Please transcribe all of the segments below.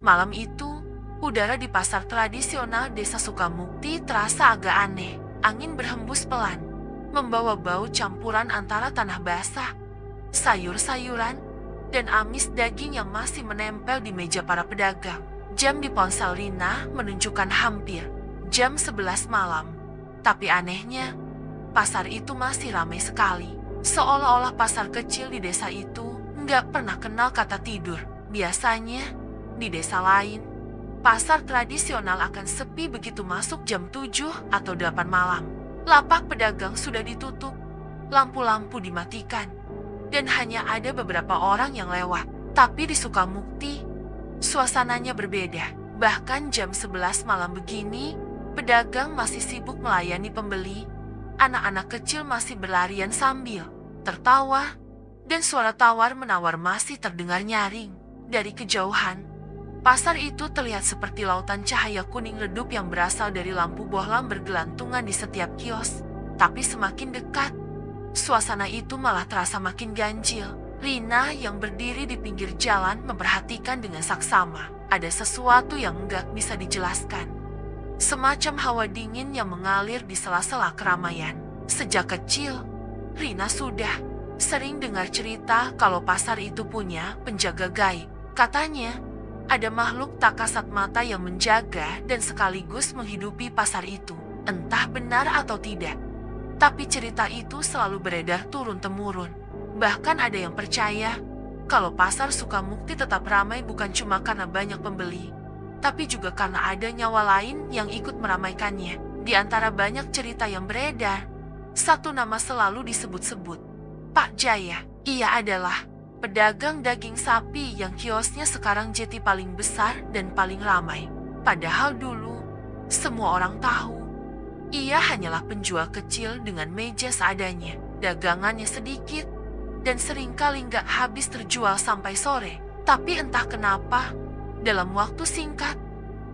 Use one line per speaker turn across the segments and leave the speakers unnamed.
Malam itu, udara di pasar tradisional Desa Sukamukti terasa agak aneh. Angin berhembus pelan, membawa bau campuran antara tanah basah, sayur-sayuran, dan amis daging yang masih menempel di meja para pedagang. Jam di ponsel Rina menunjukkan hampir jam 11 malam. Tapi anehnya, pasar itu masih ramai sekali. Seolah-olah pasar kecil di desa itu nggak pernah kenal kata tidur. Biasanya, di desa lain, pasar tradisional akan sepi begitu masuk jam 7 atau 8 malam. Lapak pedagang sudah ditutup, lampu-lampu dimatikan, dan hanya ada beberapa orang yang lewat. Tapi di Sukamukti, suasananya berbeda. Bahkan jam 11 malam begini, pedagang masih sibuk melayani pembeli. Anak-anak kecil masih berlarian sambil tertawa, dan suara tawar-menawar masih terdengar nyaring. Dari kejauhan, pasar itu terlihat seperti lautan cahaya kuning redup yang berasal dari lampu bohlam bergelantungan di setiap kios. Tapi semakin dekat, suasana itu malah terasa makin ganjil. Rina yang berdiri di pinggir jalan memperhatikan dengan saksama. Ada sesuatu yang enggak bisa dijelaskan. Semacam hawa dingin yang mengalir di sela-sela keramaian. Sejak kecil, Rina sudah sering dengar cerita kalau pasar itu punya penjaga gaib. Katanya, ada makhluk tak kasat mata yang menjaga dan sekaligus menghidupi pasar itu. Entah benar atau tidak, tapi cerita itu selalu beredar turun-temurun. Bahkan ada yang percaya kalau pasar Sukamukti tetap ramai bukan cuma karena banyak pembeli, tapi juga karena ada nyawa lain yang ikut meramaikannya. Di antara banyak cerita yang beredar, satu nama selalu disebut-sebut, Pak Jaya. Ia adalah pedagang daging sapi yang kiosnya sekarang jadi paling besar dan paling ramai. Padahal dulu, semua orang tahu, ia hanyalah penjual kecil dengan meja seadanya. Dagangannya sedikit, dan seringkali nggak habis terjual sampai sore. Tapi entah kenapa, dalam waktu singkat,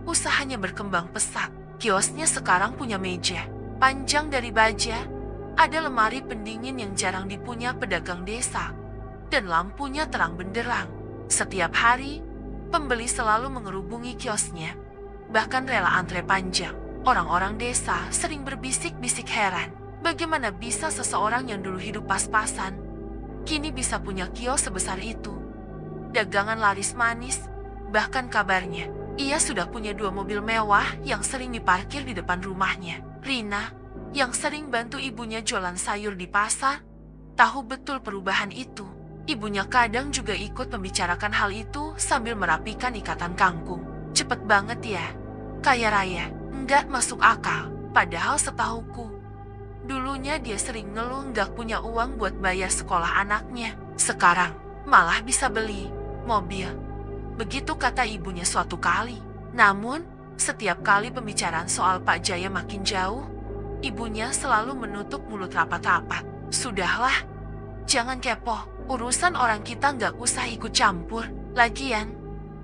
usahanya berkembang pesat. Kiosnya sekarang punya meja panjang dari baja, ada lemari pendingin yang jarang dipunya pedagang desa, dan lampunya terang benderang. Setiap hari, pembeli selalu mengerubungi kiosnya, bahkan rela antre panjang. Orang-orang desa sering berbisik-bisik heran, bagaimana bisa seseorang yang dulu hidup pas-pasan, kini bisa punya kios sebesar itu. Dagangan laris manis, bahkan kabarnya, ia sudah punya 2 mobil mewah yang sering diparkir di depan rumahnya. Rina, yang sering bantu ibunya jualan sayur di pasar, tahu betul perubahan itu. Ibunya kadang juga ikut membicarakan hal itu sambil merapikan ikatan kangkung. Cepet banget ya, kaya raya, nggak masuk akal. Padahal setahuku, dulunya dia sering ngeluh nggak punya uang buat bayar sekolah anaknya. Sekarang malah bisa beli mobil. Begitu kata ibunya suatu kali. Namun, setiap kali pembicaraan soal Pak Jaya makin jauh, ibunya selalu menutup mulut rapat-rapat. Sudahlah, jangan kepo. Urusan orang kita nggak usah ikut campur. Lagian,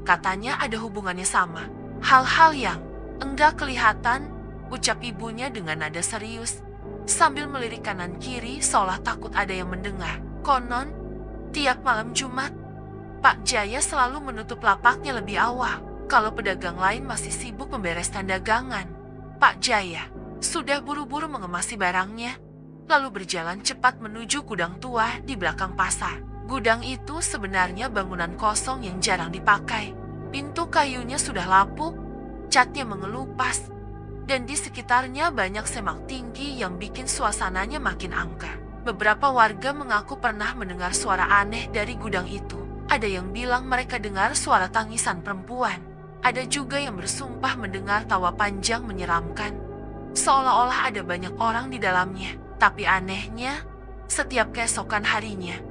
katanya ada hubungannya sama hal-hal yang enggak kelihatan, ucap ibunya dengan nada serius, sambil melirik kanan kiri seolah takut ada yang mendengar. Konon, tiap malam Jumat, Pak Jaya selalu menutup lapaknya lebih awal. Kalau pedagang lain masih sibuk membereskan dagangan, Pak Jaya sudah buru-buru mengemasi barangnya, lalu berjalan cepat menuju gudang tua di belakang pasar. Gudang itu sebenarnya bangunan kosong yang jarang dipakai. Pintu kayunya sudah lapuk, catnya mengelupas, dan di sekitarnya banyak semak tinggi yang bikin suasananya makin angker. Beberapa warga mengaku pernah mendengar suara aneh dari gudang itu. Ada yang bilang mereka dengar suara tangisan perempuan. Ada juga yang bersumpah mendengar tawa panjang menyeramkan, seolah-olah ada banyak orang di dalamnya. Tapi anehnya, setiap keesokan harinya,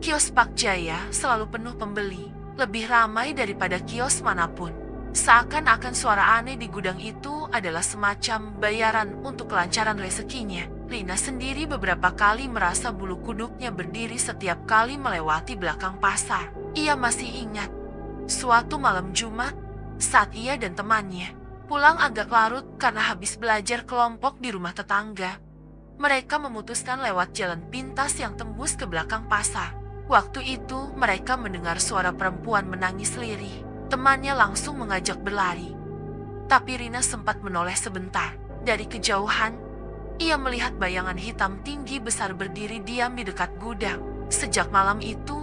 kios Pak Jaya selalu penuh pembeli, lebih ramai daripada kios manapun. Seakan-akan suara aneh di gudang itu adalah semacam bayaran untuk kelancaran rezekinya. Rina sendiri beberapa kali merasa bulu kuduknya berdiri setiap kali melewati belakang pasar. Ia masih ingat, suatu malam Jumat, saat ia dan temannya pulang agak larut karena habis belajar kelompok di rumah tetangga, mereka memutuskan lewat jalan pintas yang tembus ke belakang pasar. Waktu itu mereka mendengar suara perempuan menangis lirih. Temannya langsung mengajak berlari. Tapi Rina sempat menoleh sebentar. Dari kejauhan, ia melihat bayangan hitam tinggi besar berdiri diam di dekat gudang. Sejak malam itu,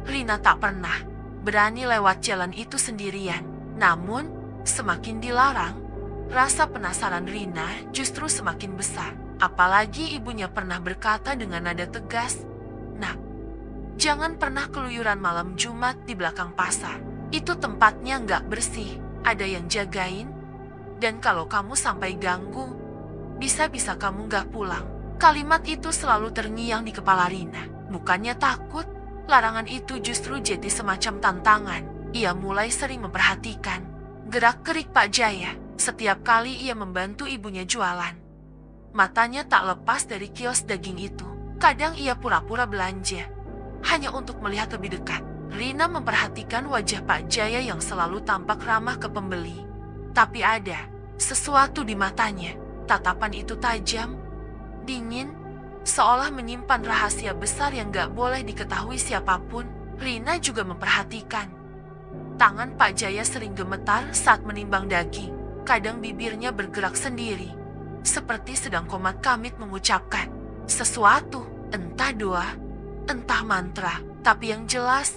Rina tak pernah berani lewat jalan itu sendirian. Namun, semakin dilarang, rasa penasaran Rina justru semakin besar. Apalagi ibunya pernah berkata dengan nada tegas, "Nak, jangan pernah keluyuran malam Jumat di belakang pasar. Itu tempatnya nggak bersih, ada yang jagain. Dan kalau kamu sampai ganggu, bisa-bisa kamu nggak pulang." Kalimat itu selalu terngiang di kepala Rina. Bukannya takut, larangan itu justru jadi semacam tantangan. Ia mulai sering memperhatikan gerak-gerik Pak Jaya setiap kali ia membantu ibunya jualan. Matanya tak lepas dari kios daging itu. Kadang ia pura-pura belanja, hanya untuk melihat lebih dekat. Rina memperhatikan wajah Pak Jaya yang selalu tampak ramah ke pembeli. Tapi ada sesuatu di matanya. Tatapan itu tajam, dingin, seolah menyimpan rahasia besar yang gak boleh diketahui siapapun. Rina juga memperhatikan tangan Pak Jaya sering gemetar saat menimbang daging. Kadang bibirnya bergerak sendiri, seperti sedang komat kamit mengucapkan sesuatu, entah doa, entah mantra. Tapi yang jelas,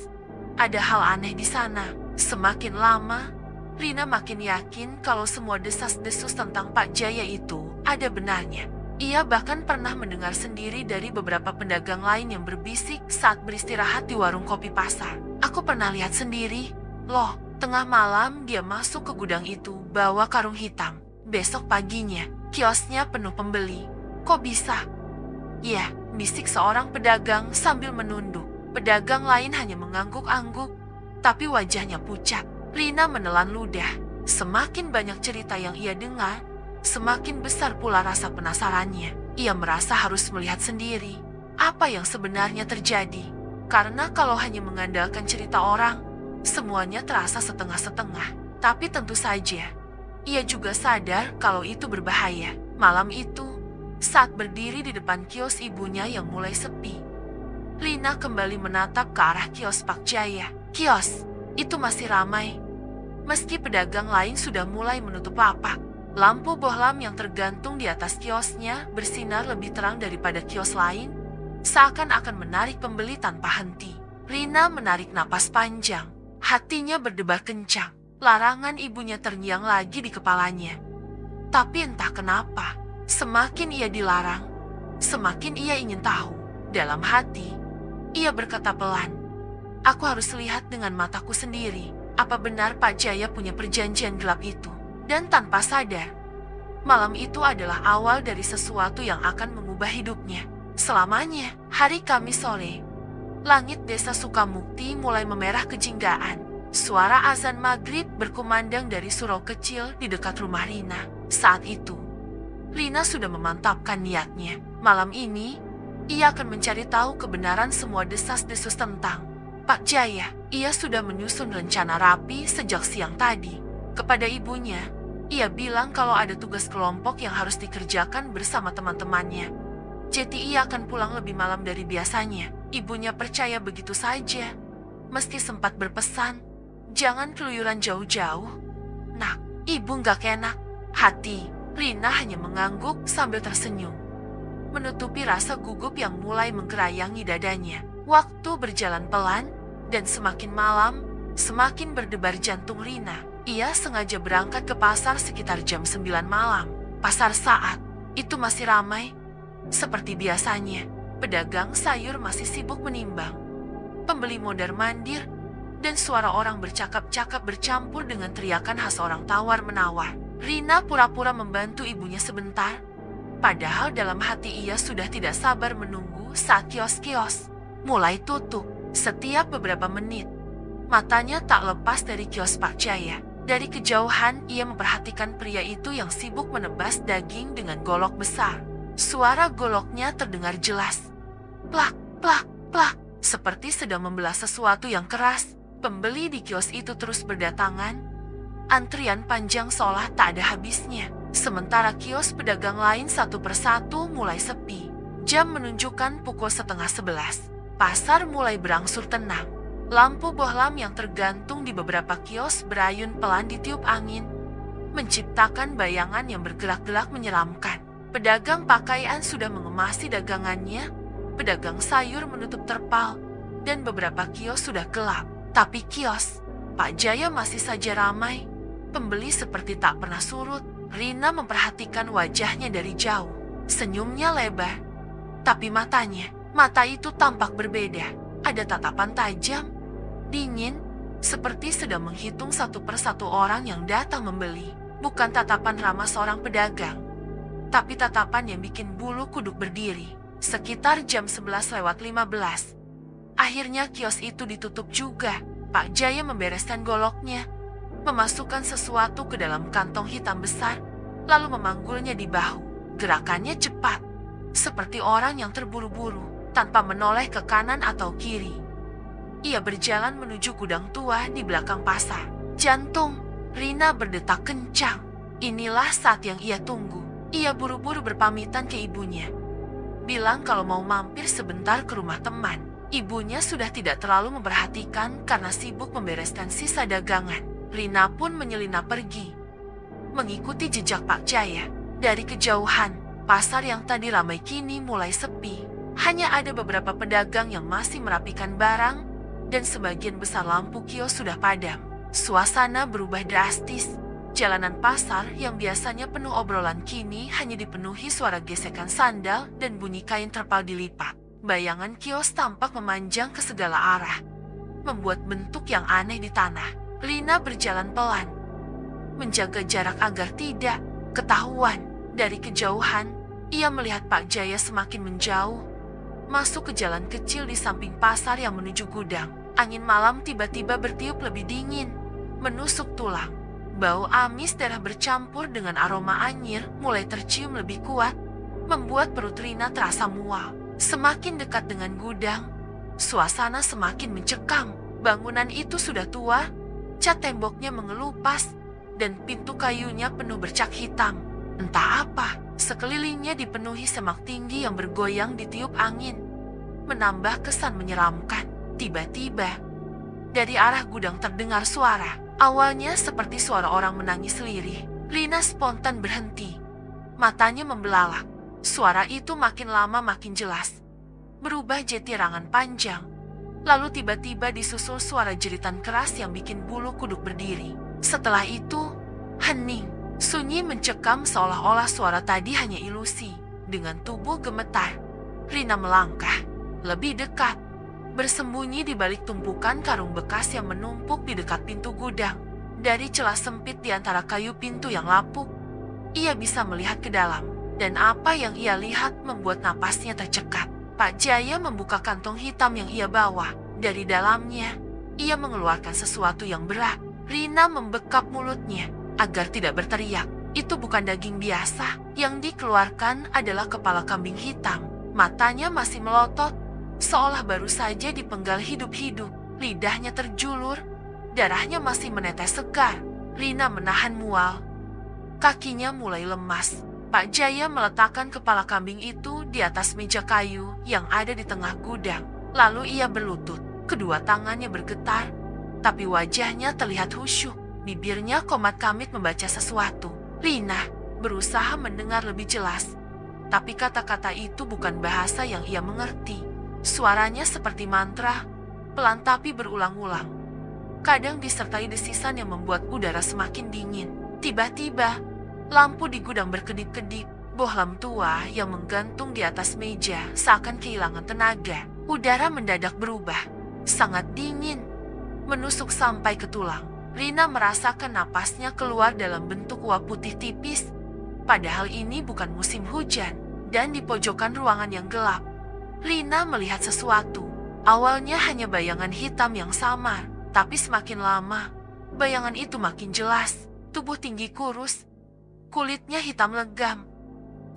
ada hal aneh di sana. Semakin lama, Rina makin yakin kalau semua desas-desus tentang Pak Jaya itu ada benarnya. Ia bahkan pernah mendengar sendiri dari beberapa pedagang lain yang berbisik saat beristirahat di warung kopi pasar. "Aku pernah lihat sendiri. Loh, tengah malam dia masuk ke gudang itu bawa karung hitam. Besok paginya, kiosnya penuh pembeli. Kok bisa?" "Ya," bisik seorang pedagang sambil menunduk. Pedagang lain hanya mengangguk-angguk, tapi wajahnya pucat. Rina menelan ludah. Semakin banyak cerita yang ia dengar, semakin besar pula rasa penasarannya. Ia merasa harus melihat sendiri apa yang sebenarnya terjadi. Karena kalau hanya mengandalkan cerita orang, semuanya terasa setengah-setengah. Tapi tentu saja, ia juga sadar kalau itu berbahaya. Malam itu, saat berdiri di depan kios ibunya yang mulai sepi, Rina kembali menatap ke arah kios Pak Jaya. Kios itu masih ramai, meski pedagang lain sudah mulai menutup lapak. Lampu bohlam yang tergantung di atas kiosnya bersinar lebih terang daripada kios lain, seakan-akan menarik pembeli tanpa henti. Rina menarik napas panjang, hatinya berdebar kencang. Larangan ibunya terngiang lagi di kepalanya. Tapi entah kenapa, semakin ia dilarang, semakin ia ingin tahu. Dalam hati, ia berkata pelan, "Aku harus lihat dengan mataku sendiri, apa benar Pak Jaya punya perjanjian gelap itu." Dan tanpa sadar, malam itu adalah awal dari sesuatu yang akan mengubah hidupnya selamanya. Hari Kamis sore, langit desa Sukamukti mulai memerah kejinggaan. Suara azan maghrib berkumandang dari surau kecil di dekat rumah Rina. Saat itu, Rina sudah memantapkan niatnya. Malam ini, ia akan mencari tahu kebenaran semua desas-desus tentang Pak Jaya. Ia sudah menyusun rencana rapi sejak siang tadi. Kepada ibunya, ia bilang kalau ada tugas kelompok yang harus dikerjakan bersama teman-temannya. Jadi ia akan pulang lebih malam dari biasanya. Ibunya percaya begitu saja, meski sempat berpesan, "Jangan keluyuran jauh-jauh. Nak, ibu nggak enak." Hati Rina hanya mengangguk sambil tersenyum, menutupi rasa gugup yang mulai menggerayangi dadanya. Waktu berjalan pelan, dan semakin malam, semakin berdebar jantung Rina. Ia sengaja berangkat ke pasar sekitar jam 9 malam. Pasar saat itu masih ramai. Seperti biasanya, pedagang sayur masih sibuk menimbang. Pembeli mondar-mandir, dan suara orang bercakap-cakap bercampur dengan teriakan khas orang tawar-menawar. Rina pura-pura membantu ibunya sebentar, padahal dalam hati ia sudah tidak sabar menunggu saat kios-kios mulai tutup. Setiap beberapa menit, matanya tak lepas dari kios Pak Jaya. Dari kejauhan, ia memperhatikan pria itu yang sibuk menebas daging dengan golok besar. Suara goloknya terdengar jelas. Plak, plak, plak, seperti sedang membelah sesuatu yang keras. Pembeli di kios itu terus berdatangan. Antrian panjang seolah tak ada habisnya. Sementara kios pedagang lain satu persatu mulai sepi. Jam menunjukkan pukul 10:30. Pasar mulai berangsur tenang. Lampu bohlam yang tergantung di beberapa kios berayun pelan ditiup angin, menciptakan bayangan yang bergerak-gerak menyeramkan. Pedagang pakaian sudah mengemasi dagangannya, pedagang sayur menutup terpal, dan beberapa kios sudah gelap. Tapi kios Pak Jaya masih saja ramai. Pembeli seperti tak pernah surut. Rina memperhatikan wajahnya dari jauh. Senyumnya lebar, tapi mata itu tampak berbeda. Ada tatapan tajam, dingin, seperti sedang menghitung satu persatu orang yang datang membeli. Bukan tatapan ramah seorang pedagang, tapi tatapan yang bikin bulu kuduk berdiri. Sekitar jam 11:15. Akhirnya kios itu ditutup juga. Pak Jaya membereskan goloknya, memasukkan sesuatu ke dalam kantong hitam besar, lalu memanggulnya di bahu. Gerakannya cepat, seperti orang yang terburu-buru, tanpa menoleh ke kanan atau kiri. Ia berjalan menuju gudang tua di belakang pasar. Jantung Rina berdetak kencang. Inilah saat yang ia tunggu. Ia buru-buru berpamitan ke ibunya, bilang kalau mau mampir sebentar ke rumah teman. Ibunya sudah tidak terlalu memperhatikan karena sibuk membereskan sisa dagangan. Rina pun menyelinap pergi, mengikuti jejak Pak Jaya. Dari kejauhan, pasar yang tadi ramai kini mulai sepi. Hanya ada beberapa pedagang yang masih merapikan barang, dan sebagian besar lampu kios sudah padam. Suasana berubah drastis. Jalanan pasar yang biasanya penuh obrolan kini hanya dipenuhi suara gesekan sandal dan bunyi kain terpal dilipat. Bayangan kios tampak memanjang ke segala arah, membuat bentuk yang aneh di tanah. Rina berjalan pelan, menjaga jarak agar tidak ketahuan. Dari kejauhan, ia melihat Pak Jaya semakin menjauh, masuk ke jalan kecil di samping pasar yang menuju gudang. Angin malam tiba-tiba bertiup lebih dingin, menusuk tulang. Bau amis darah bercampur dengan aroma anyir mulai tercium lebih kuat, membuat perut Rina terasa mual. Semakin dekat dengan gudang, suasana semakin mencekam. Bangunan itu sudah tua, cat temboknya mengelupas, dan pintu kayunya penuh bercak hitam. Entah apa, sekelilingnya dipenuhi semak tinggi yang bergoyang ditiup angin, menambah kesan menyeramkan. Tiba-tiba, dari arah gudang terdengar suara. Awalnya seperti suara orang menangis lirih. Rina spontan berhenti, matanya membelalak. Suara itu makin lama makin jelas, berubah jadi tirangan panjang. Lalu tiba-tiba disusul suara jeritan keras yang bikin bulu kuduk berdiri. Setelah itu, hening, sunyi mencekam seolah-olah suara tadi hanya ilusi. Dengan tubuh gemetar, Rina melangkah lebih dekat, bersembunyi di balik tumpukan karung bekas yang menumpuk di dekat pintu gudang. Dari celah sempit di antara kayu pintu yang lapuk, ia bisa melihat ke dalam. Dan apa yang ia lihat membuat napasnya tercekat. Pak Jaya membuka kantong hitam yang ia bawa. Dari dalamnya, ia mengeluarkan sesuatu yang berat. Rina membekap mulutnya agar tidak berteriak. Itu bukan daging biasa. Yang dikeluarkan adalah kepala kambing hitam. Matanya masih melotot, seolah baru saja dipenggal hidup-hidup. Lidahnya terjulur, darahnya masih menetes segar. Rina menahan mual. Kakinya mulai lemas. Pak Jaya meletakkan kepala kambing itu di atas meja kayu yang ada di tengah gudang. Lalu ia berlutut. Kedua tangannya bergetar, tapi wajahnya terlihat khusyuk. Bibirnya komat-kamit membaca sesuatu. Rina berusaha mendengar lebih jelas, tapi kata-kata itu bukan bahasa yang ia mengerti. Suaranya seperti mantra, pelan tapi berulang-ulang. Kadang disertai desisan yang membuat udara semakin dingin. Tiba-tiba, lampu di gudang berkedip-kedip. Bohlam tua yang menggantung di atas meja seakan kehilangan tenaga. Udara mendadak berubah, sangat dingin, menusuk sampai ke tulang. Rina merasakan napasnya keluar dalam bentuk uap putih tipis. Padahal ini bukan musim hujan. Dan di pojokan ruangan yang gelap, Rina melihat sesuatu. Awalnya hanya bayangan hitam yang samar, tapi semakin lama, bayangan itu makin jelas. Tubuh tinggi kurus, kulitnya hitam legam,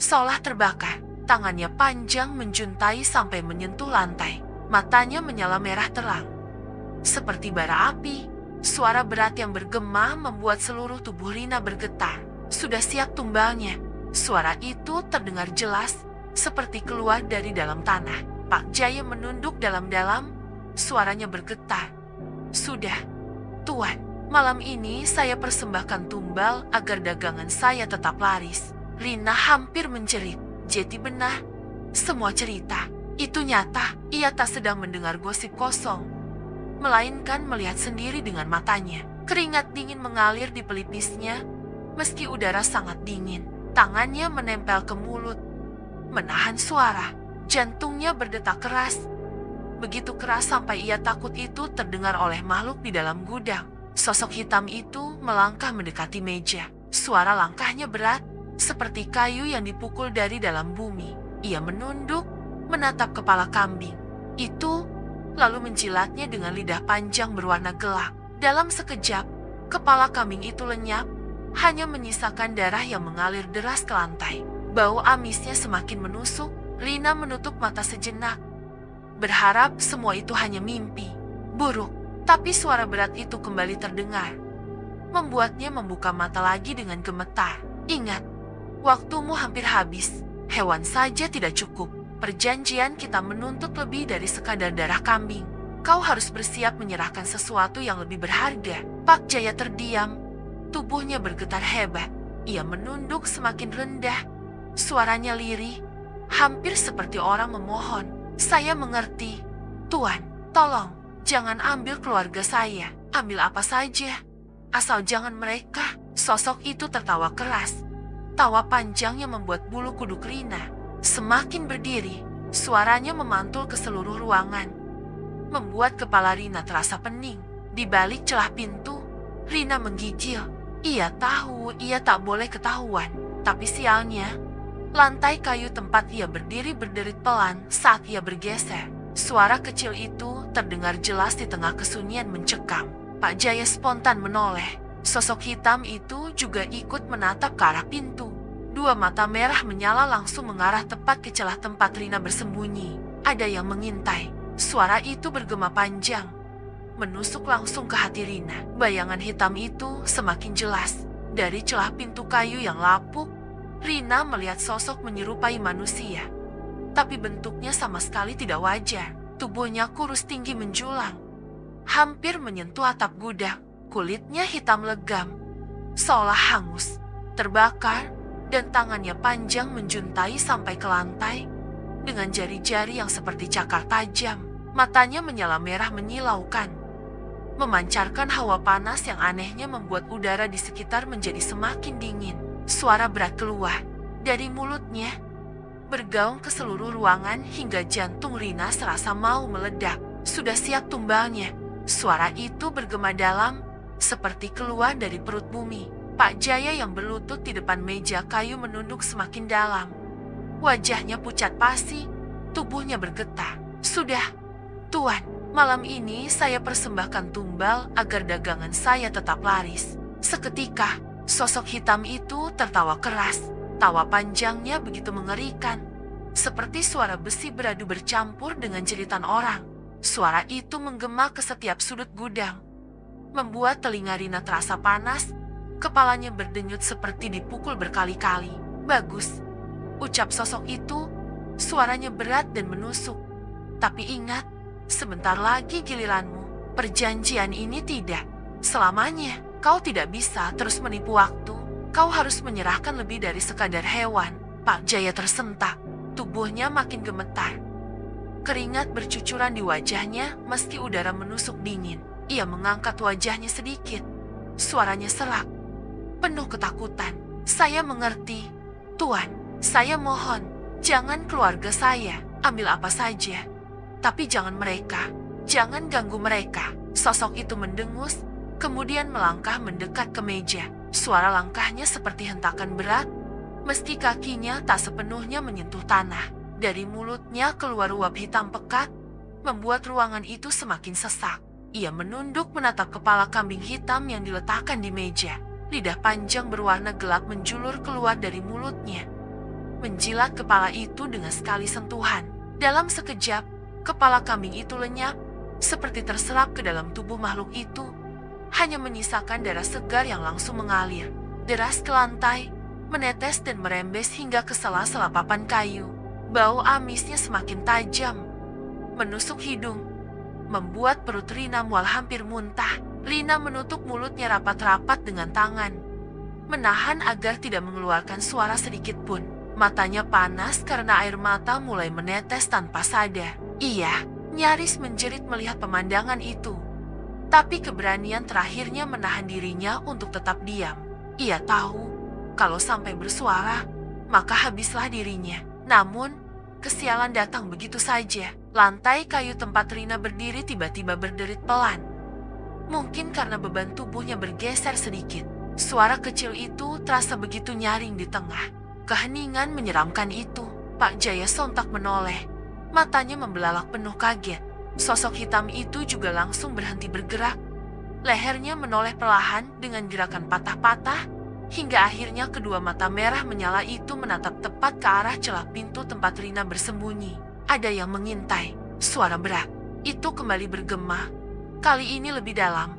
seolah terbakar. Tangannya panjang menjuntai sampai menyentuh lantai. Matanya menyala merah terang, seperti bara api. Suara berat yang bergema membuat seluruh tubuh Rina bergetar. Sudah siap tumbalnya. Suara itu terdengar jelas, seperti keluar dari dalam tanah. Pak Jaya menunduk dalam-dalam, suaranya bergetar, Sudah, Tuan. Malam ini saya persembahkan tumbal agar dagangan saya tetap laris. Rina hampir menjerit. Jadi benar. Semua cerita itu nyata. Ia tak sedang mendengar gosip kosong, melainkan melihat sendiri dengan matanya. Keringat dingin mengalir di pelipisnya, meski udara sangat dingin. Tangannya menempel ke mulut, menahan suara. Jantungnya berdetak keras. Begitu keras sampai ia takut itu terdengar oleh makhluk di dalam gudang. Sosok hitam itu melangkah mendekati meja. Suara langkahnya berat, seperti kayu yang dipukul dari dalam bumi. Ia menunduk, menatap kepala kambing itu, lalu menjilatnya dengan lidah panjang berwarna gelap. Dalam sekejap, kepala kambing itu lenyap, hanya menyisakan darah yang mengalir deras ke lantai. Bau amisnya semakin menusuk. Rina menutup mata sejenak, berharap semua itu hanya mimpi buruk. Tapi suara berat itu kembali terdengar, membuatnya membuka mata lagi dengan gemetar. Ingat, waktumu hampir habis. Hewan saja tidak cukup. Perjanjian kita menuntut lebih dari sekadar darah kambing. Kau harus bersiap menyerahkan sesuatu yang lebih berharga. Pak Jaya terdiam. Tubuhnya bergetar hebat. Ia menunduk semakin rendah. Suaranya lirih, hampir seperti orang memohon. Saya mengerti, Tuan. Tolong, jangan ambil keluarga saya. Ambil apa saja, asal jangan mereka. Sosok itu tertawa keras. Tawa panjangnya membuat bulu kuduk Rina semakin berdiri. Suaranya memantul ke seluruh ruangan, membuat kepala Rina terasa pening. Di balik celah pintu, Rina menggigil. Ia tahu ia tak boleh ketahuan. Tapi sialnya, lantai kayu tempat ia berdiri berderit pelan saat ia bergeser. Suara kecil itu terdengar jelas di tengah kesunyian mencekam. Pak Jaya spontan menoleh. Sosok hitam itu juga ikut menatap ke arah pintu. Dua mata merah menyala langsung mengarah tepat ke celah tempat Rina bersembunyi. Ada yang mengintai. Suara itu bergema panjang, menusuk langsung ke hati Rina. Bayangan hitam itu semakin jelas. Dari celah pintu kayu yang lapuk, Rina melihat sosok menyerupai manusia. Tapi bentuknya sama sekali tidak wajar. Tubuhnya kurus tinggi menjulang, hampir menyentuh atap gudang. Kulitnya hitam legam, seolah hangus, terbakar, dan tangannya panjang menjuntai sampai ke lantai dengan jari-jari yang seperti cakar tajam. Matanya menyala merah menyilaukan, memancarkan hawa panas yang anehnya membuat udara di sekitar menjadi semakin dingin. Suara berat keluar dari mulutnya, bergaung ke seluruh ruangan hingga jantung Rina serasa mau meledak. Sudah siap tumbalnya. Suara itu bergema dalam, seperti keluar dari perut bumi. Pak Jaya yang berlutut di depan meja kayu menunduk semakin dalam. Wajahnya pucat pasi, tubuhnya bergetar. Sudah, Tuan, malam ini saya persembahkan tumbal agar dagangan saya tetap laris. Seketika, sosok hitam itu tertawa keras. Tawa panjangnya begitu mengerikan, seperti suara besi beradu bercampur dengan jeritan orang. Suara itu menggema ke setiap sudut gudang, membuat telinga Rina terasa panas. Kepalanya berdenyut seperti dipukul berkali-kali. Bagus, ucap sosok itu. Suaranya berat dan menusuk. Tapi ingat, sebentar lagi giliranmu. Perjanjian ini tidak selamanya. Kau tidak bisa terus menipu waktu. Kau harus menyerahkan lebih dari sekadar hewan. Pak Jaya tersentak. Tubuhnya makin gemetar. Keringat bercucuran di wajahnya meski udara menusuk dingin. Ia mengangkat wajahnya sedikit. Suaranya serak, penuh ketakutan. Saya mengerti, Tuan. Saya mohon, jangan keluarga saya. Ambil apa saja. Tapi jangan mereka. Jangan ganggu mereka. Sosok itu mendengus, kemudian melangkah mendekat ke meja. Suara langkahnya seperti hentakan berat, meski kakinya tak sepenuhnya menyentuh tanah. Dari mulutnya keluar uap hitam pekat, membuat ruangan itu semakin sesak. Ia menunduk menatap kepala kambing hitam yang diletakkan di meja. Lidah panjang berwarna gelap menjulur keluar dari mulutnya, menjilat kepala itu dengan sekali sentuhan. Dalam sekejap, kepala kambing itu lenyap, seperti terserap ke dalam tubuh makhluk itu. Hanya menyisakan darah segar yang langsung mengalir deras ke lantai, menetes dan merembes hingga ke sela-sela papan kayu. Bau amisnya semakin tajam, menusuk hidung. membuat perut Rina mual hampir muntah. Rina menutup mulutnya rapat-rapat dengan tangan, menahan agar tidak mengeluarkan suara sedikit pun. Matanya panas karena air mata mulai menetes tanpa sadar. Ia nyaris menjerit melihat pemandangan itu. Tapi keberanian terakhirnya menahan dirinya untuk tetap diam. Ia tahu, kalau sampai bersuara, maka habislah dirinya. Namun, kesialan datang begitu saja. Lantai kayu tempat Rina berdiri tiba-tiba berderit pelan. Mungkin karena beban tubuhnya bergeser sedikit. Suara kecil itu terasa begitu nyaring di tengah keheningan menyeramkan itu. Pak Jaya sontak menoleh. Matanya membelalak penuh kaget. Sosok hitam itu juga langsung berhenti bergerak. Lehernya menoleh perlahan dengan gerakan patah-patah, hingga akhirnya kedua mata merah menyala itu menatap tepat ke arah celah pintu tempat Rina bersembunyi. Ada yang mengintai. Suara berat itu kembali bergema. Kali ini lebih dalam,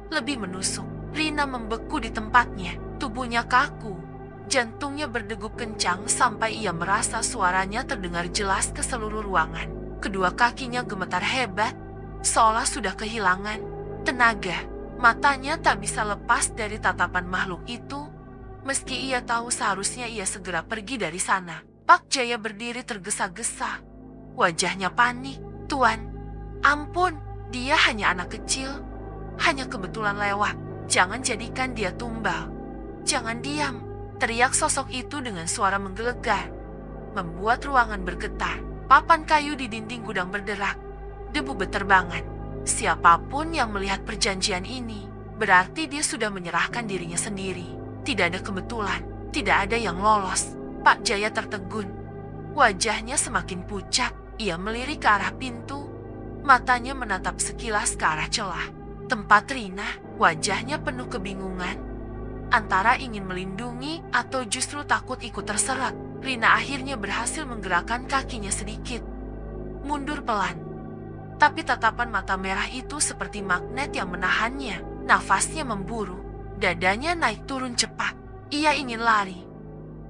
lebih menusuk. Rina membeku di tempatnya. Tubuhnya kaku. Jantungnya berdegup kencang sampai ia merasa suaranya terdengar jelas ke seluruh ruangan. Kedua kakinya gemetar hebat, seolah sudah kehilangan tenaga. Matanya tak bisa lepas dari tatapan makhluk itu, meski ia tahu seharusnya ia segera pergi dari sana. Pak Jaya berdiri tergesa-gesa. Wajahnya panik. "Tuan, ampun, dia hanya anak kecil. Hanya kebetulan lewat. Jangan jadikan dia tumbal. Jangan diam," teriak sosok itu dengan suara menggelegar, membuat ruangan bergetar. Papan kayu di dinding gudang berderak, debu berterbangan. Siapapun yang melihat perjanjian ini, berarti dia sudah menyerahkan dirinya sendiri. Tidak ada kebetulan, tidak ada yang lolos. Pak Jaya tertegun. Wajahnya semakin pucat. Ia melirik ke arah pintu, matanya menatap sekilas ke arah celah tempat Rina. Wajahnya penuh kebingungan, antara ingin melindungi atau justru takut ikut terserat. Rina akhirnya berhasil menggerakkan kakinya sedikit, mundur pelan. Tapi tatapan mata merah itu seperti magnet yang menahannya. Nafasnya memburu, dadanya naik turun cepat. Ia ingin lari,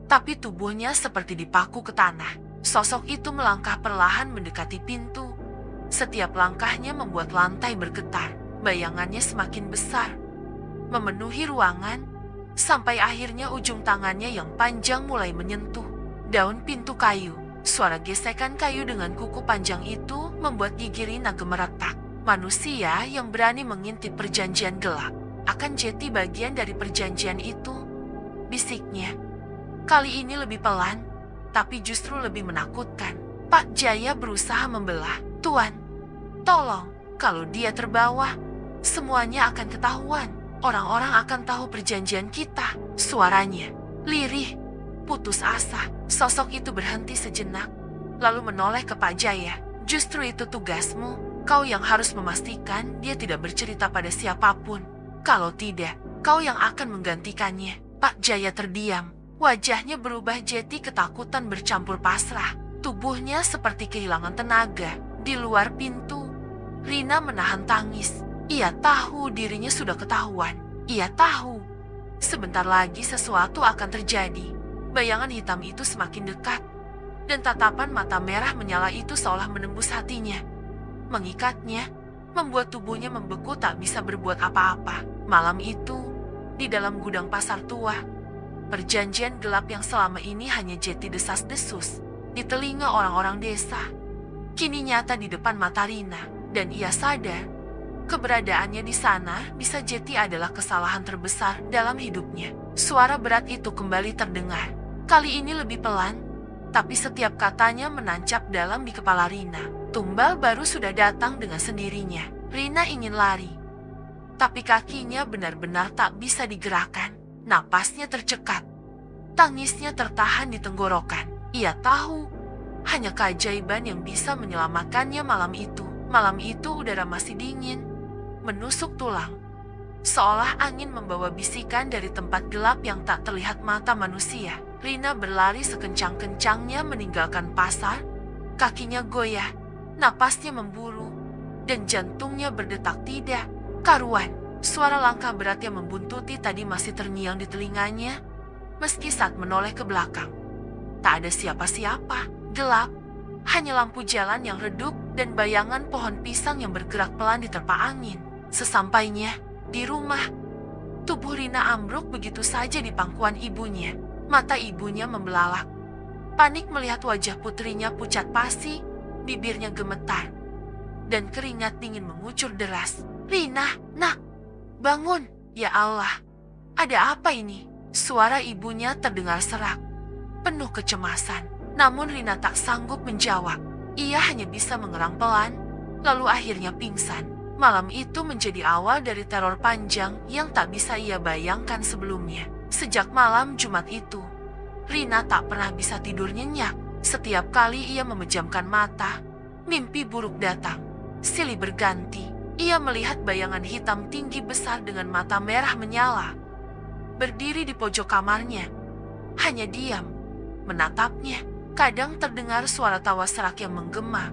tapi tubuhnya seperti dipaku ke tanah. Sosok itu melangkah perlahan mendekati pintu. Setiap langkahnya membuat lantai bergetar. Bayangannya semakin besar, memenuhi ruangan, sampai akhirnya ujung tangannya yang panjang mulai menyentuh daun pintu kayu. Suara gesekan kayu dengan kuku panjang itu membuat gigi Rina gemeretak. Manusia yang berani mengintip perjanjian gelap akan jadi bagian dari perjanjian itu, bisiknya. Kali ini lebih pelan, tapi justru lebih menakutkan. Pak Jaya berusaha membelah. "Tuan, tolong, kalau dia terbawa, semuanya akan ketahuan. Orang-orang akan tahu perjanjian kita." Suaranya lirih, putus asa. Sosok itu berhenti sejenak, lalu menoleh ke Pak Jaya. "Justru itu tugasmu. Kau yang harus memastikan dia tidak bercerita pada siapapun. Kalau tidak, kau yang akan menggantikannya." Pak Jaya terdiam. Wajahnya berubah jadi ketakutan bercampur pasrah. Tubuhnya seperti kehilangan tenaga. Di luar pintu, Rina menahan tangis. Ia tahu dirinya sudah ketahuan. Ia tahu sebentar lagi sesuatu akan terjadi. Bayangan hitam itu semakin dekat, dan tatapan mata merah menyala itu seolah menembus hatinya. Mengikatnya, membuat tubuhnya membeku tak bisa berbuat apa-apa. Malam itu, di dalam gudang pasar tua, perjanjian gelap yang selama ini hanya jadi desas-desus di telinga orang-orang desa, kini nyata di depan mata Rina, dan ia sadar keberadaannya di sana bisa jadi adalah kesalahan terbesar dalam hidupnya. Suara berat itu kembali terdengar. Kali ini lebih pelan, tapi setiap katanya menancap dalam di kepala Rina. Tumbal baru sudah datang dengan sendirinya. Rina ingin lari, tapi kakinya benar-benar tak bisa digerakkan. Napasnya tercekat, tangisnya tertahan di tenggorokan. Ia tahu hanya keajaiban yang bisa menyelamatkannya malam itu. Malam itu udara masih dingin, menusuk tulang, seolah angin membawa bisikan dari tempat gelap yang tak terlihat mata manusia. Rina berlari sekencang-kencangnya meninggalkan pasar. Kakinya goyah, napasnya memburu, dan jantungnya berdetak tidak karuan. Suara langkah berat yang membuntuti tadi masih terngiang di telinganya, meski saat menoleh ke belakang. Tak ada siapa-siapa, gelap, hanya lampu jalan yang redup dan bayangan pohon pisang yang bergerak pelan diterpa angin. Sesampainya di rumah, tubuh Rina ambruk begitu saja di pangkuan ibunya. Mata ibunya membelalak. Panik melihat wajah putrinya pucat pasi, bibirnya gemetar, dan keringat dingin mengucur deras. "Rina, nak, bangun!" "Ya Allah, ada apa ini?" Suara ibunya terdengar serak, penuh kecemasan. Namun Rina tak sanggup menjawab. Ia hanya bisa mengerang pelan, lalu akhirnya pingsan. Malam itu menjadi awal dari teror panjang yang tak bisa ia bayangkan sebelumnya. Sejak malam Jumat itu, Rina tak pernah bisa tidur nyenyak. Setiap kali ia memejamkan mata, mimpi buruk datang. Silih berganti, ia melihat bayangan hitam tinggi besar dengan mata merah menyala, berdiri di pojok kamarnya, hanya diam, menatapnya. Kadang terdengar suara tawa serak yang menggema,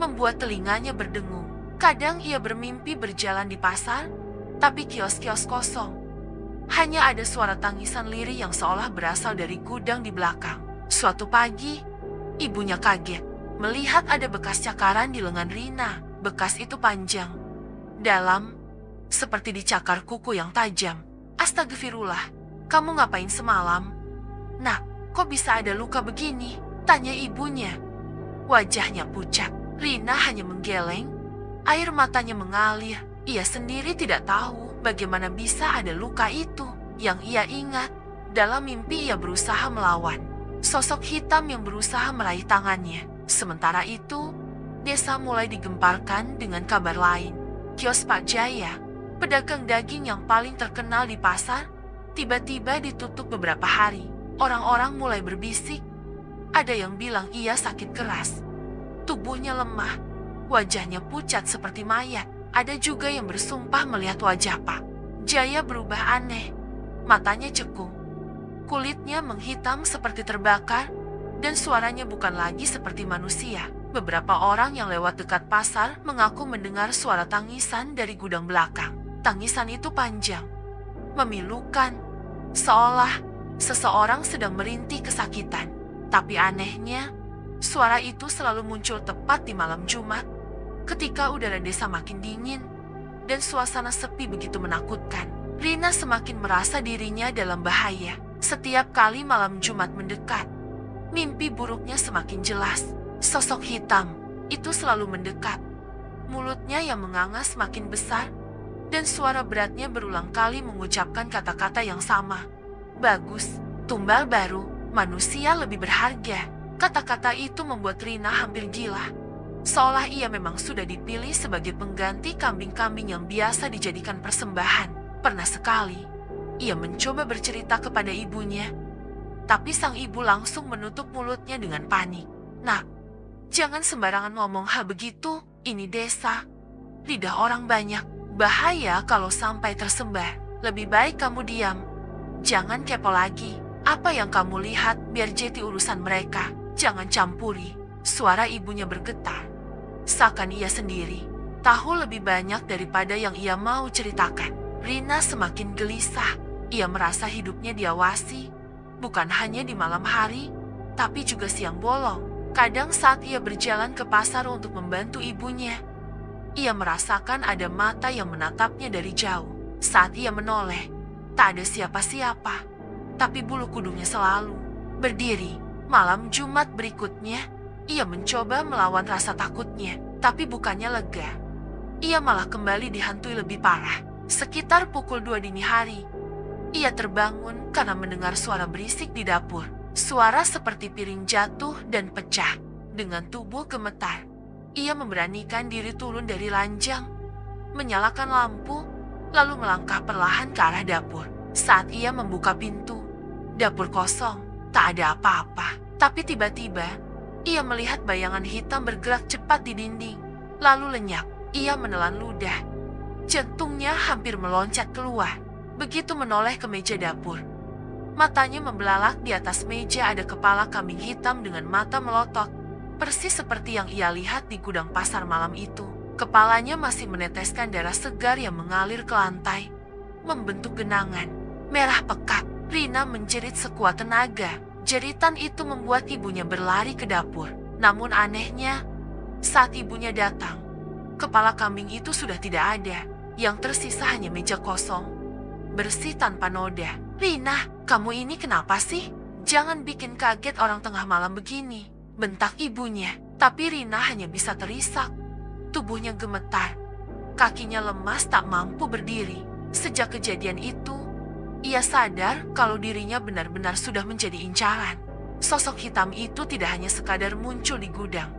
membuat telinganya berdengung. Kadang ia bermimpi berjalan di pasar, tapi kios-kios kosong. Hanya ada suara tangisan lirih yang seolah berasal dari gudang di belakang. Suatu pagi, ibunya kaget melihat ada bekas cakaran di lengan Rina. Bekas itu panjang, dalam, seperti dicakar kuku yang tajam. "Astagfirullah, kamu ngapain semalam?" "Nak, kok bisa ada luka begini?" tanya ibunya. Wajahnya pucat. Rina hanya menggeleng, air matanya mengalir. Ia sendiri tidak tahu bagaimana bisa ada luka itu. Yang ia ingat, dalam mimpi ia berusaha melawan sosok hitam yang berusaha meraih tangannya. Sementara itu, desa mulai digemparkan dengan kabar lain. Kios Pak Jaya, pedagang daging yang paling terkenal di pasar, tiba-tiba ditutup beberapa hari. Orang-orang mulai berbisik. Ada yang bilang ia sakit keras, tubuhnya lemah, wajahnya pucat seperti mayat. Ada juga yang bersumpah melihat wajah Pak Jaya berubah aneh. Matanya cekung, kulitnya menghitam seperti terbakar, dan suaranya bukan lagi seperti manusia. Beberapa orang yang lewat dekat pasar mengaku mendengar suara tangisan dari gudang belakang. Tangisan itu panjang, memilukan, seolah seseorang sedang merintih kesakitan. Tapi anehnya, suara itu selalu muncul tepat di malam Jumat, ketika udara desa makin dingin dan suasana sepi begitu menakutkan. Rina semakin merasa dirinya dalam bahaya. Setiap kali malam Jumat mendekat, mimpi buruknya semakin jelas. Sosok hitam itu selalu mendekat. Mulutnya yang menganga semakin besar, dan suara beratnya berulang kali mengucapkan kata-kata yang sama. "Bagus, tumbal baru, manusia lebih berharga." Kata-kata itu membuat Rina hampir gila. Seolah ia memang sudah dipilih sebagai pengganti kambing-kambing yang biasa dijadikan persembahan. Pernah sekali, ia mencoba bercerita kepada ibunya, tapi sang ibu langsung menutup mulutnya dengan panik. "Nak, jangan sembarangan ngomong hal begitu, ini desa. Lidah orang banyak, bahaya kalau sampai tersebar. Lebih baik kamu diam. Jangan kepo lagi. Apa yang kamu lihat biar jadi urusan mereka. Jangan campuri." Suara ibunya bergetar, seakan ia sendiri tahu lebih banyak daripada yang ia mau ceritakan. Rina semakin gelisah. Ia merasa hidupnya diawasi, bukan hanya di malam hari, tapi juga siang bolong. Kadang saat ia berjalan ke pasar untuk membantu ibunya, ia merasakan ada mata yang menatapnya dari jauh. Saat ia menoleh, tak ada siapa-siapa, tapi bulu kudungnya selalu berdiri. Malam Jumat berikutnya, ia mencoba melawan rasa takutnya, tapi bukannya lega. Ia malah kembali dihantui lebih parah. Sekitar pukul 2 dini hari, ia terbangun karena mendengar suara berisik di dapur. Suara seperti piring jatuh dan pecah. Dengan tubuh gemetar, ia memberanikan diri turun dari ranjang, menyalakan lampu, lalu melangkah perlahan ke arah dapur. Saat ia membuka pintu, dapur kosong, tak ada apa-apa. Tapi tiba-tiba, ia melihat bayangan hitam bergerak cepat di dinding, lalu lenyap. Ia menelan ludah. Jantungnya hampir meloncat keluar. Begitu menoleh ke meja dapur, matanya membelalak. Di atas meja ada kepala kambing hitam dengan mata melotot, persis seperti yang ia lihat di gudang pasar malam itu. Kepalanya masih meneteskan darah segar yang mengalir ke lantai, membentuk genangan merah pekat. Rina menjerit sekuat tenaga. Jeritan itu membuat ibunya berlari ke dapur. Namun anehnya, Saat ibunya datang, kepala kambing itu sudah tidak ada. Yang tersisa hanya meja kosong, bersih tanpa noda. "Rina, kamu ini kenapa sih? Jangan bikin kaget orang tengah malam begini," bentak ibunya. Tapi Rina hanya bisa terisak. Tubuhnya gemetar. Kakinya lemas tak mampu berdiri. Sejak kejadian itu, ia sadar kalau dirinya benar-benar sudah menjadi incaran. Sosok hitam itu tidak hanya sekadar muncul di gudang,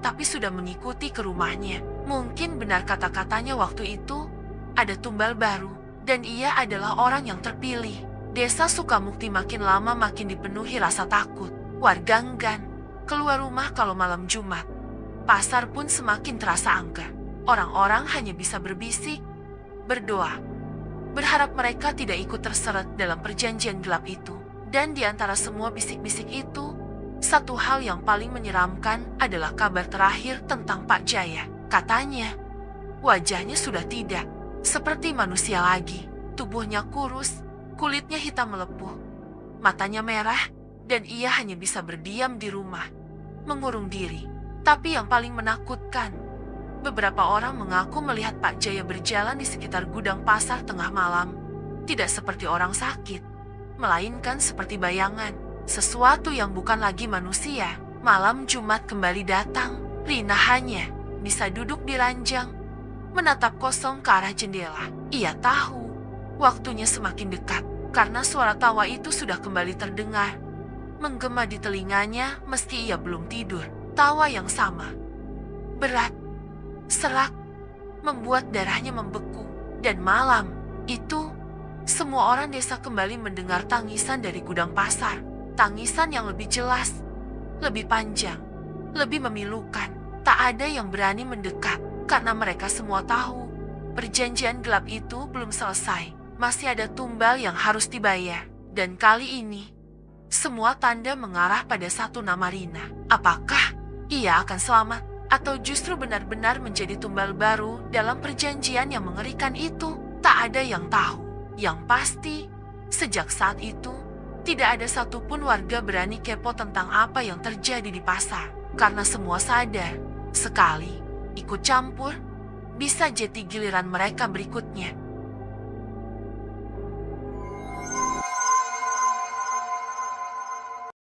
tapi sudah mengikuti ke rumahnya. Mungkin benar kata-katanya waktu itu, ada tumbal baru, dan ia adalah orang yang terpilih. Desa Sukamukti makin lama makin dipenuhi rasa takut. Warga enggan keluar rumah kalau malam Jumat. Pasar pun semakin terasa angker. Orang-orang hanya bisa berbisik, berdoa, berharap mereka tidak ikut terseret dalam perjanjian gelap itu. Dan di antara semua bisik-bisik itu, satu hal yang paling menyeramkan adalah kabar terakhir tentang Pak Jaya. Katanya, wajahnya sudah tidak seperti manusia lagi. Tubuhnya kurus, kulitnya hitam melepuh, matanya merah, dan ia hanya bisa berdiam di rumah, mengurung diri. Tapi yang paling menakutkan, beberapa orang mengaku melihat Pak Jaya berjalan di sekitar gudang pasar tengah malam. Tidak seperti orang sakit, melainkan seperti bayangan, sesuatu yang bukan lagi manusia. Malam Jumat kembali datang. Rina hanya bisa duduk di ranjang, menatap kosong ke arah jendela. Ia tahu waktunya semakin dekat, karena suara tawa itu sudah kembali terdengar, menggema di telinganya meski ia belum tidur. Tawa yang sama, berat, serak, membuat darahnya membeku. Dan malam itu, semua orang desa kembali mendengar tangisan dari gudang pasar. Tangisan yang lebih jelas, lebih panjang, lebih memilukan. Tak ada yang berani mendekat, karena mereka semua tahu perjanjian gelap itu belum selesai. Masih ada tumbal yang harus dibayar. Dan kali ini, semua tanda mengarah pada satu nama, Rina. Apakah ia akan selamat, atau justru benar-benar menjadi tumbal baru dalam perjanjian yang mengerikan itu? Tak ada yang tahu. Yang pasti, sejak saat itu, tidak ada satupun warga berani kepo tentang apa yang terjadi di pasar. Karena semua sadar, sekali ikut campur, bisa jadi giliran mereka berikutnya.